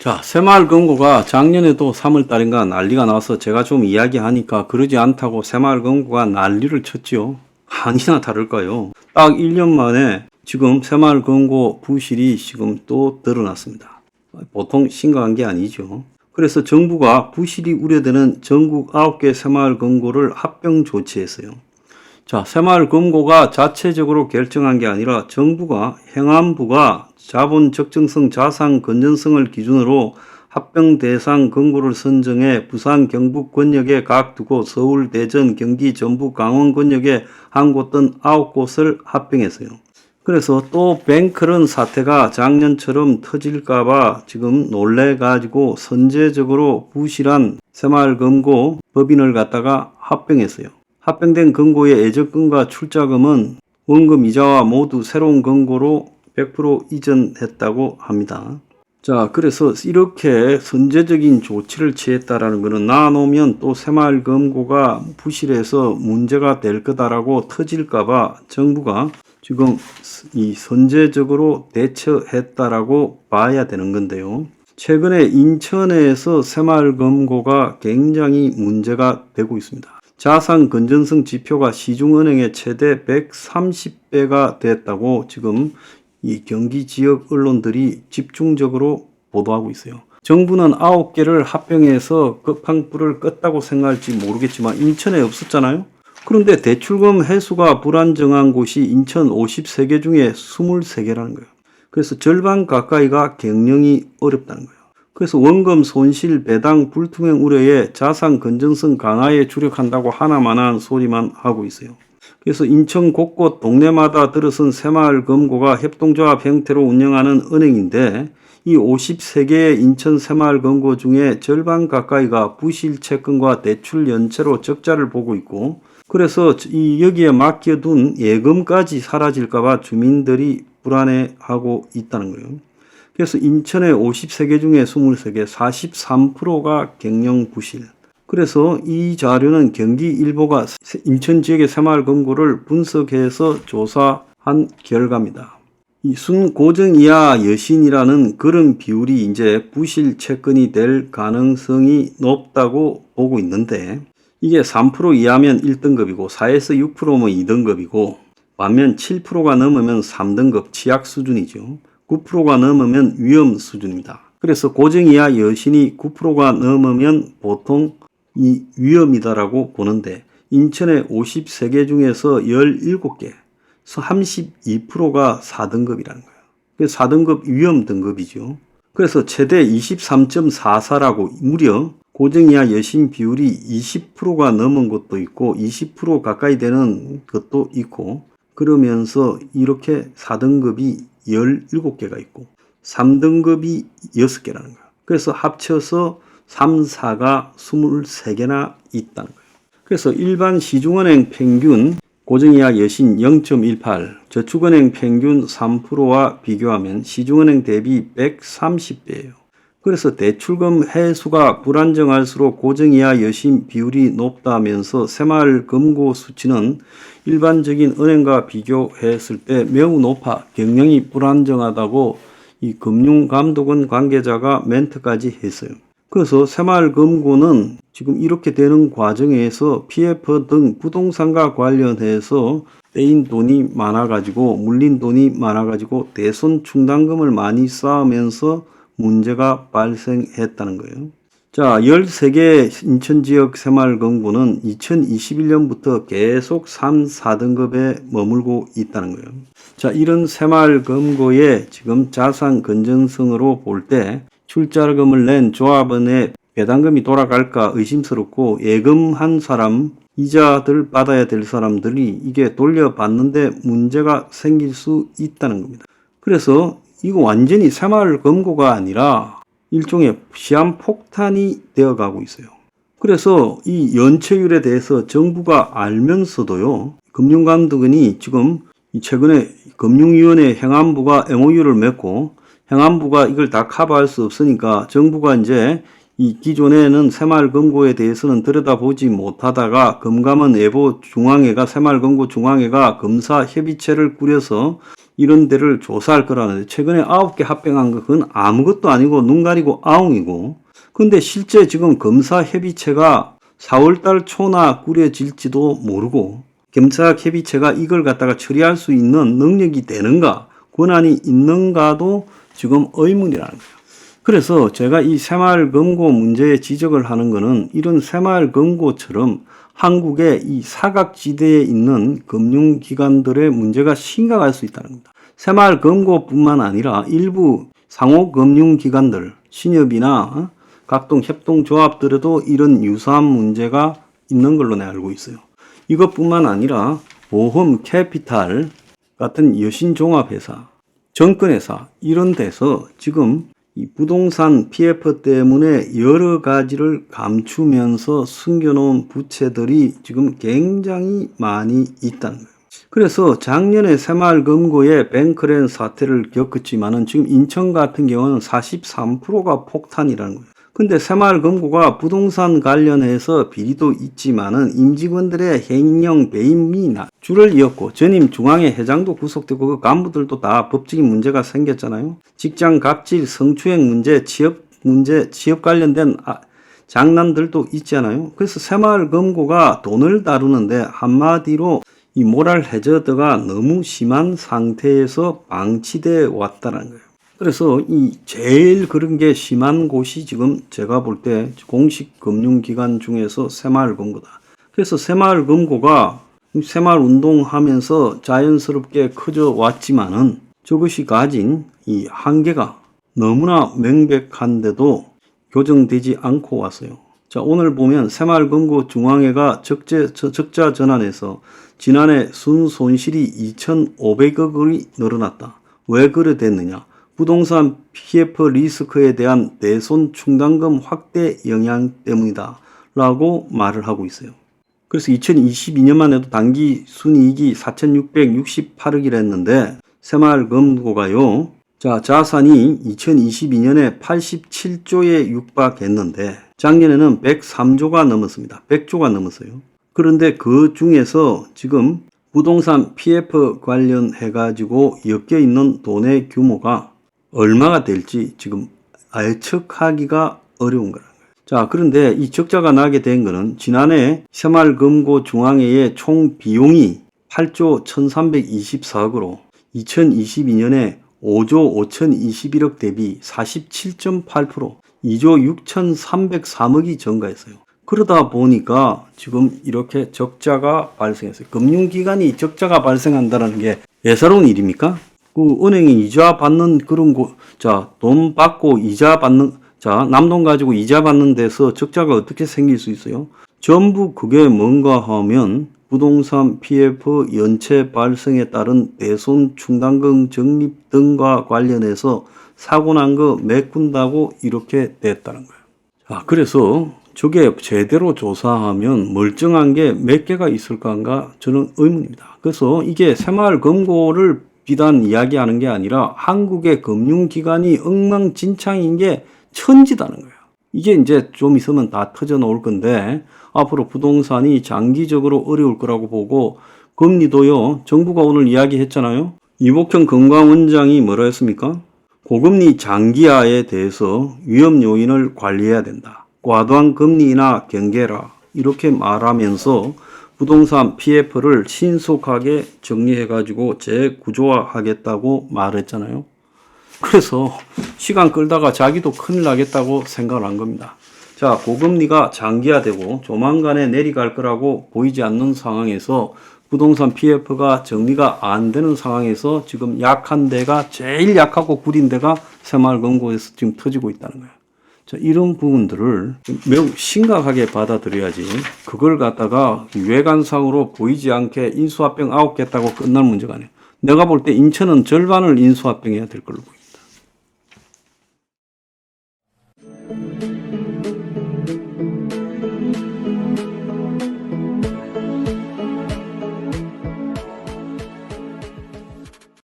자, 새마을금고가 작년에도 3월달인가 난리가 나서 제가 좀 이야기하니까 그러지 않다고 새마을금고가 난리를 쳤지요. 아니나 다를까요? 딱 1년 만에 지금 새마을금고 부실이 지금 또 드러났습니다. 보통 심각한 게 아니죠. 그래서 정부가 부실이 우려되는 전국 9개 새마을금고를 합병 조치했어요. 자, 새마을금고가 자체적으로 결정한 게 아니라 정부가 행안부가 자본 적정성, 자산 건전성을 기준으로 합병 대상 금고를 선정해 부산, 경북 권역에 각 두곳, 서울, 대전, 경기, 전북, 강원 권역에 한 곳 등 9곳을 합병했어요. 그래서 또 뱅크런 사태가 작년처럼 터질까봐 지금 놀래가지고 선제적으로 부실한 새마을금고 법인을 갖다가 합병했어요. 합병된 금고의 예적금과 출자금은 원금 이자와 모두 새로운 금고로 100% 이전했다고 합니다. 자, 그래서 이렇게 선제적인 조치를 취했다라는 것은 나놓으면 또 새마을금고가 부실해서 문제가 될 거다라고 터질까봐 정부가 지금 이 선제적으로 대처했다라고 봐야 되는 건데요. 최근에 인천에서 새마을금고가 굉장히 문제가 되고 있습니다. 자산 건전성 지표가 시중은행의 최대 130배가 됐다고 지금 이 경기 지역 언론들이 집중적으로 보도하고 있어요. 정부는 9개를 합병해서 급한불을 껐다고 생각할지 모르겠지만 인천에 없었잖아요. 그런데 대출금 회수가 불안정한 곳이 인천 53개 중에 23개라는 거예요. 그래서 절반 가까이가 경영이 어렵다는 거예요. 그래서 원금 손실, 배당, 불투명 우려에 자산 건전성 강화에 주력한다고 하나만한 소리만 하고 있어요. 그래서 인천 곳곳 동네마다 들어선 새마을금고가 협동조합 형태로 운영하는 은행인데 이 53개의 인천 새마을금고 중에 절반 가까이가 부실 채권과 대출 연체로 적자를 보고 있고 그래서 여기에 맡겨둔 예금까지 사라질까봐 주민들이 불안해하고 있다는 거예요. 그래서 인천의 53개 중에 23개, 43%가 경영 부실. 그래서 이 자료는 경기일보가 인천 지역의 새마을금고를 분석해서 조사한 결과입니다. 이 순고정 이하 여신이라는 그런 비율이 이제 부실 채권이 될 가능성이 높다고 보고 있는데 이게 3% 이하면 1등급이고 4에서 6%면 2등급이고 반면 7%가 넘으면 3등급 취약 수준이죠. 9%가 넘으면 위험 수준입니다. 그래서 고정 이하 여신이 9%가 넘으면 보통 이 위험이다라고 보는데 인천의 53개 중에서 17개, 32%가 4등급이라는 거예요. 그래서 4등급 위험 등급이죠. 그래서 최대 23.44라고 무려 고정 이하 여신 비율이 20%가 넘은 것도 있고 20% 가까이 되는 것도 있고 그러면서 이렇게 4등급이 17개가 있고 3등급이 6개라는 거예요. 그래서 합쳐서 3, 4가 23개나 있다는 거예요. 그래서 일반 시중은행 평균 고정이하 여신 0.18, 저축은행 평균 3%와 비교하면 시중은행 대비 130배예요. 그래서 대출금 회수가 불안정할수록 고정이하 여신 비율이 높다면서 새마을금고 수치는 일반적인 은행과 비교했을 때 매우 높아 경영이 불안정하다고 이 금융감독원 관계자가 멘트까지 했어요. 그래서 새마을금고는 지금 이렇게 되는 과정에서 PF 등 부동산과 관련해서 떼인 돈이 많아가지고 물린 돈이 많아가지고 대손 충당금을 많이 쌓으면서 문제가 발생했다는 거예요. 자, 13개 인천 지역 새마을금고는 2021년부터 계속 3, 4등급에 머물고 있다는 거예요. 자, 이런 새마을금고의 지금 자산 건전성으로 볼 때 출자금을 낸 조합원의 배당금이 돌아갈까 의심스럽고 예금한 사람, 이자들 받아야 될 사람들이 이게 돌려받는데 문제가 생길 수 있다는 겁니다. 그래서 이거 완전히 새마을금고가 아니라 일종의 시한폭탄이 되어가고 있어요. 그래서 이 연체율에 대해서 정부가 알면서도요, 금융감독원이 지금 최근에 금융위원회 행안부가 MOU를 맺고 행안부가 이걸 다 커버할 수 없으니까 정부가 이제 이 기존에는 새마을금고에 대해서는 들여다보지 못하다가 금감원 예보 중앙회가 새마을금고 중앙회가 검사 협의체를 꾸려서 이런 데를 조사할 거라는데 최근에 9개 합병한 거 그건 아무것도 아니고 눈 가리고 아웅이고 근데 실제 지금 검사협의체가 4월달 초나 꾸려질지도 모르고 검사협의체가 이걸 갖다가 처리할 수 있는 능력이 되는가 권한이 있는가도 지금 의문이라는 거예요. 그래서 제가 이 새마을금고 문제에 지적을 하는 거는 이런 새마을금고처럼 한국의 이 사각지대에 있는 금융기관들의 문제가 심각할 수 있다는 겁니다. 새마을금고뿐만 아니라 일부 상호금융기관들, 신협이나 각종 협동조합들에도 이런 유사한 문제가 있는 걸로 내가 알고 있어요. 이것뿐만 아니라 보험, 캐피탈 같은 여신종합회사, 정권회사 이런 데서 지금 이 부동산 PF 때문에 여러 가지를 감추면서 숨겨놓은 부채들이 지금 굉장히 많이 있다는 거예요. 그래서 작년에 새마을금고에 뱅크랜 사태를 겪었지만은 지금 인천 같은 경우는 43%가 폭탄이라는 거예요. 근데 새마을금고가 부동산 관련해서 비리도 있지만은 임직원들의 횡령 배임이 줄을 이었고 전임 중앙회 회장도 구속되고 그 간부들도 다 법적인 문제가 생겼잖아요. 직장 갑질, 성추행 문제, 취업 관련된 장난들도 있잖아요. 그래서 새마을금고가 돈을 다루는데 한마디로 이 모랄 해저드가 너무 심한 상태에서 방치돼 왔다는 거예요. 그래서 이 제일 그런 게 심한 곳이 지금 제가 볼 때 공식 금융기관 중에서 새마을금고다. 그래서 새마을금고가 새마을운동하면서 자연스럽게 커져 왔지만은 저것이 가진 이 한계가 너무나 명백한데도 교정되지 않고 왔어요. 자, 오늘 보면 새마을금고 중앙회가 적자 전환에서 지난해 순손실이 2,500억 원이 늘어났다. 왜 그래 됐느냐? 부동산 PF 리스크에 대한 대손 충당금 확대 영향 때문이다 라고 말을 하고 있어요. 그래서 2022년만 해도 단기 순이익이 4,668억이라 했는데 새마을금고가요. 자, 자산이 2022년에 87조에 육박했는데 작년에는 103조가 넘었습니다. 100조가 넘었어요. 그런데 그 중에서 지금 부동산 PF 관련해가지고 엮여 있는 돈의 규모가 얼마가 될지 지금 예측하기가 어려운 거라는 거예요. 자, 그런데 이 적자가 나게 된 거는 지난해 새마을금고 중앙회의 총 비용이 8조 1324억으로 2022년에 5조 5021억 대비 47.8% 2조 6303억이 증가했어요. 그러다 보니까 지금 이렇게 적자가 발생했어요. 금융기관이 적자가 발생한다는 게 예사로운 일입니까? 그 은행이 이자 받는 그런 돈 받고 이자 받는, 남돈 가지고 이자 받는 데서 적자가 어떻게 생길 수 있어요? 전부 그게 뭔가 하면 부동산 PF 연체 발생에 따른 대손 충당금 적립 등과 관련해서 사고 난 거 메꾼다고 이렇게 됐다는 거예요. 자, 그래서 저게 제대로 조사하면 멀쩡한 게 몇 개가 있을까가 저는 의문입니다. 그래서 이게 새마을금고를 비단 이야기하는 게 아니라 한국의 금융기관이 엉망진창인 게 천지다는 거예요. 이게 이제 좀 있으면 다 터져 나올 건데 앞으로 부동산이 장기적으로 어려울 거라고 보고 금리도요. 정부가 오늘 이야기했잖아요. 이복형 금감원장이 뭐라 했습니까? 고금리 장기화에 대해서 위험 요인을 관리해야 된다. 과도한 금리나 경계라 이렇게 말하면서 부동산 PF를 신속하게 정리해가지고 재구조화하겠다고 말했잖아요. 그래서 시간 끌다가 자기도 큰일 나겠다고 생각을 한 겁니다. 자, 고금리가 장기화되고 조만간에 내려갈 거라고 보이지 않는 상황에서 부동산 PF가 정리가 안 되는 상황에서 지금 약한 데가 제일 약하고 구린 데가 새마을금고에서 지금 터지고 있다는 거예요. 자, 이런 부분들을 매우 심각하게 받아들여야지 그걸 갖다가 외관상으로 보이지 않게 인수합병 9개 했다고 끝날 문제가 아니에요. 내가 볼 때 인천은 절반을 인수합병해야 될 걸로 보여요.